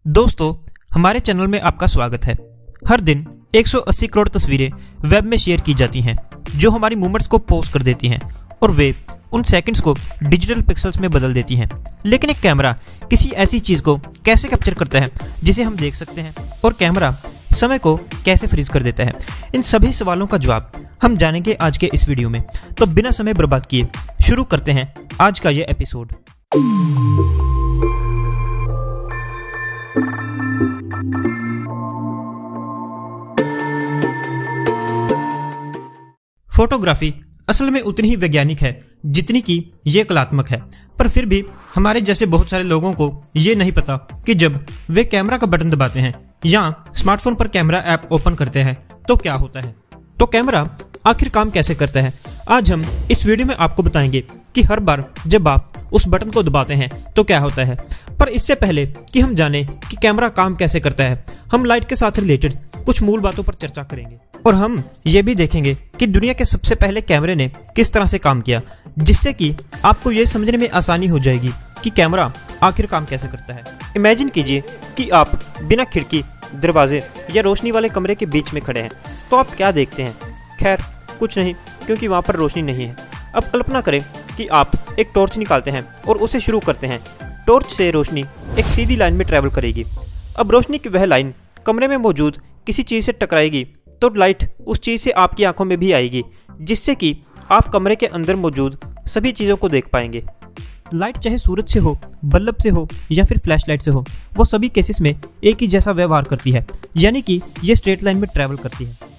दोस्तों, हमारे चैनल में आपका स्वागत है। हर दिन 180 करोड़ तस्वीरें वेब में शेयर की जाती हैं जो हमारी मूवमेंट्स को पोस्ट कर देती हैं और वे उन सेकंड्स को डिजिटल पिक्सेल्स में बदल देती हैं। लेकिन एक कैमरा किसी ऐसी चीज़ को कैसे कैप्चर करता है जिसे हम देख सकते हैं, और कैमरा समय को कैसे फ्रीज कर देता है? इन सभी सवालों का जवाब हम जानेंगे आज के इस वीडियो में। तो बिना समय बर्बाद किए शुरू करते हैं आज का ये एपिसोड। फोटोग्राफी असल में उतनी ही वैज्ञानिक है जितनी कि ये कलात्मक है, पर फिर भी हमारे जैसे बहुत सारे लोगों को ये नहीं पता कि जब वे कैमरा का बटन दबाते हैं या स्मार्टफोन पर कैमरा ऐप ओपन करते हैं तो क्या होता है। तो कैमरा आखिर काम कैसे करता है, आज हम इस वीडियो में आपको बताएंगे कि हर बार जब आप उस बटन को दबाते हैं तो क्या होता है। पर इससे पहले कि हम जाने कि कैमरा काम कैसे करता है, हम लाइट के साथ रिलेटेड कुछ मूल बातों पर चर्चा करेंगे और हम ये भी देखेंगे कि दुनिया के सबसे पहले कैमरे ने किस तरह से काम किया, जिससे कि आपको ये समझने में आसानी हो जाएगी कि कैमरा आखिर काम कैसे करता है। इमेजिन कीजिए कि आप बिना खिड़की, दरवाजे या रोशनी वाले कमरे के बीच में खड़े हैं, तो आप क्या देखते हैं? खैर कुछ नहीं, क्योंकि वहाँ पर रोशनी नहीं है। अब कल्पना करें कि आप एक टॉर्च निकालते हैं और उसे शुरू करते हैं। टॉर्च से रोशनी एक सीधी लाइन में ट्रैवल करेगी। अब रोशनी की वह लाइन कमरे में मौजूद किसी चीज़ से टकराएगी तो लाइट उस चीज़ से आपकी आंखों में भी आएगी, जिससे कि आप कमरे के अंदर मौजूद सभी चीज़ों को देख पाएंगे। लाइट चाहे सूरज से हो, बल्ब से हो या फिर फ्लैशलाइट से हो, वो सभी केसेस में एक ही जैसा व्यवहार करती है, यानी कि ये स्ट्रेट लाइन में ट्रैवल करती है।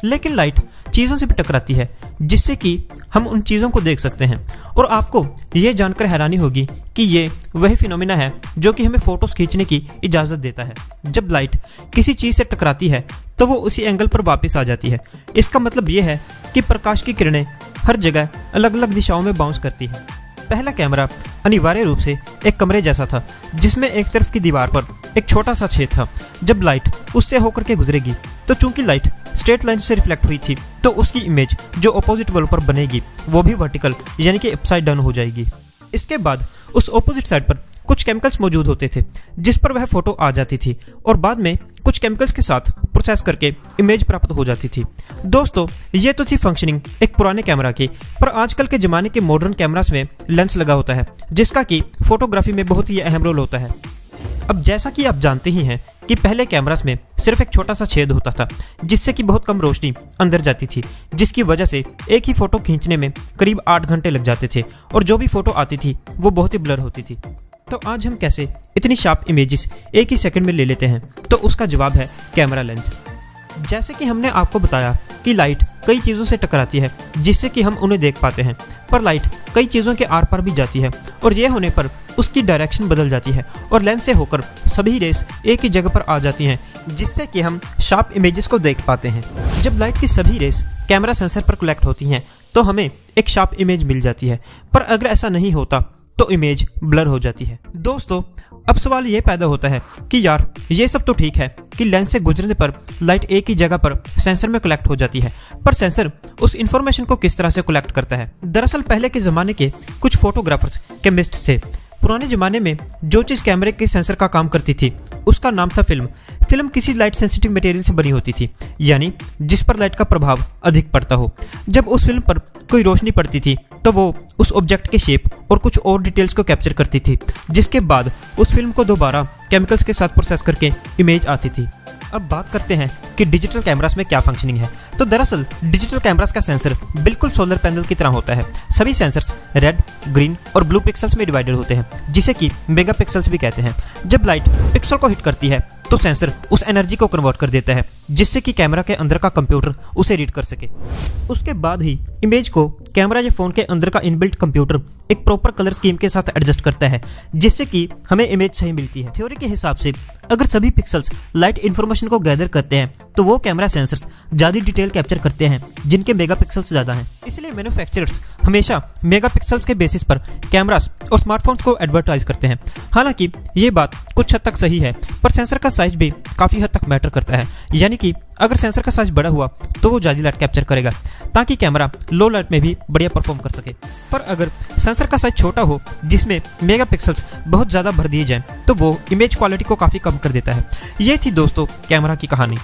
लेकिन लाइट चीज़ों से भी टकराती है, जिससे कि हम उन चीज़ों को देख सकते हैं। और आपको ये जानकर हैरानी होगी कि ये वही फिनोमिना है जो कि हमें फोटोज खींचने की इजाज़त देता है। जब लाइट किसी चीज़ से टकराती है तो वो उसी एंगल पर वापस आ जाती है। इसका मतलब ये है कि प्रकाश की किरणें हर जगह अलग अलग दिशाओं में बाउंस करती हैं। पहला कैमरा अनिवार्य रूप से एक कमरे जैसा था, जिसमें एक तरफ की दीवार पर एक छोटा सा छेद था। जब लाइट उससे होकर के गुजरेगी तो चूंकि लाइट स्ट्रेट लाइन से रिफ्लेक्ट हुई थी, तो उसकी इमेज जो ऑपोजिट वॉल पर बनेगी वो भी वर्टिकल यानी कि अपसाइड डाउन हो जाएगी। इसके बाद उस ऑपोजिट साइड पर कुछ केमिकल्स मौजूद होते थे जिस पर वह फोटो आ जाती थी, और बाद में कुछ केमिकल्स के साथ प्रोसेस करके इमेज प्राप्त हो जाती थी। दोस्तों, ये तो थी फंक्शनिंग एक पुराने कैमरा की, पर आजकल के ज़माने के मॉडर्न कैमरास में लेंस लगा होता है, जिसका कि फोटोग्राफी में बहुत ही अहम रोल होता है। अब जैसा कि आप जानते ही हैं कि पहले कैमरास में सिर्फ एक छोटा सा छेद होता था, जिससे कि बहुत कम रोशनी अंदर जाती थी, जिसकी वजह से एक ही फोटो खींचने में करीब 8 घंटे लग जाते थे, और जो भी फोटो आती थी वो बहुत ही ब्लर होती थी। तो आज हम कैसे इतनी शार्प इमेजेस एक ही सेकंड में ले लेते हैं? तो उसका जवाब है कैमरा लेंस। जैसे कि हमने आपको बताया कि लाइट कई चीज़ों से टकराती है जिससे कि हम उन्हें देख पाते हैं, पर लाइट कई चीज़ों के आर पार भी जाती है, और ये होने पर उसकी डायरेक्शन बदल जाती है और लेंस से होकर सभी रेस एक ही जगह पर आ जाती हैं, जिससे कि हम शार्प इमेजेस को देख पाते हैं। जब लाइट की सभी रेस कैमरा सेंसर पर कलेक्ट होती हैं तो हमें एक शार्प इमेज मिल जाती है, पर अगर ऐसा नहीं होता तो इमेज ब्लर हो जाती है। दोस्तों, अब सवाल ये पैदा होता है कि यार ये सब तो ठीक है कि लेंस से गुजरने पर लाइट एक ही जगह पर सेंसर में कलेक्ट हो जाती है, पर सेंसर उस इंफॉर्मेशन को किस तरह से कलेक्ट करता है? दरअसल पहले के ज़माने के कुछ फोटोग्राफर्स केमिस्ट थे। पुराने ज़माने में जो चीज़ कैमरे के सेंसर का काम करती थी उसका नाम था फिल्म। फिल्म किसी लाइट सेंसिटिव मटेरियल से बनी होती थी, यानी जिस पर लाइट का प्रभाव अधिक पड़ता हो। जब उस फिल्म पर कोई रोशनी पड़ती थी तो वो उस ऑब्जेक्ट के शेप और कुछ और डिटेल्स को कैप्चर करती थी, जिसके बाद उस फिल्म को दोबारा केमिकल्स के साथ प्रोसेस करके इमेज आती थी। अब बात करते हैं कि डिजिटल कैमरास में क्या फंक्शनिंग है। तो दरअसल डिजिटल कैमरास का सेंसर बिल्कुल सोलर पैनल की तरह होता है। सभी सेंसर्स रेड, ग्रीन और ब्लू पिक्सल्स में डिवाइडेड होते हैं, जिसे कि मेगा पिक्सल्स भी कहते हैं। जब लाइट पिक्सल को हिट करती है तो सेंसर उस एनर्जी को कन्वर्ट कर देता है, जिससे कि कैमरा के अंदर का कंप्यूटर उसे रीड कर सके। उसके बाद ही इमेज को कैमरा या फोन के अंदर का इनबिल्ट कंप्यूटर एक प्रॉपर कलर स्कीम के साथ एडजस्ट करता है, जिससे कि हमें इमेज सही मिलती है। थ्योरी के हिसाब से अगर सभी पिक्सल्स लाइट इन्फॉर्मेशन को गैदर करते हैं तो वो कैमरा सेंसर्स ज़्यादा डिटेल कैप्चर करते हैं जिनके मेगापिक्सल्स ज़्यादा हैं। इसलिए मैन्युफैक्चरर्स हमेशा मेगापिक्सल्स के बेसिस पर कैमरास और स्मार्टफोन्स को एडवर्टाइज करते हैं। हालांकि ये बात कुछ हद तक सही है, पर सेंसर का साइज भी काफ़ी हद तक मैटर करता है, यानी यानी कि अगर सेंसर का साइज बड़ा हुआ तो वो ज़्यादा लाइट कैप्चर करेगा ताकि कैमरा लो लाइट में भी बढ़िया परफॉर्म कर सके। पर अगर सेंसर का साइज छोटा हो जिसमें मेगापिक्सल्स बहुत ज़्यादा भर दिए जाएं तो वो इमेज क्वालिटी को काफ़ी कम कर देता है। ये थी दोस्तों कैमरा की कहानी।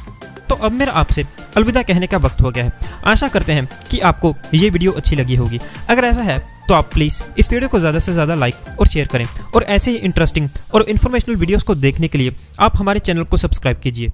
तो अब मेरा आपसे अलविदा कहने का वक्त हो गया है। आशा करते हैं कि आपको ये वीडियो अच्छी लगी होगी। अगर ऐसा है तो आप प्लीज़ इस वीडियो को ज़्यादा से ज़्यादा लाइक और शेयर करें और ऐसे ही इंटरेस्टिंग और इन्फॉर्मेशनल वीडियोस को देखने के लिए आप हमारे चैनल को सब्सक्राइब कीजिए।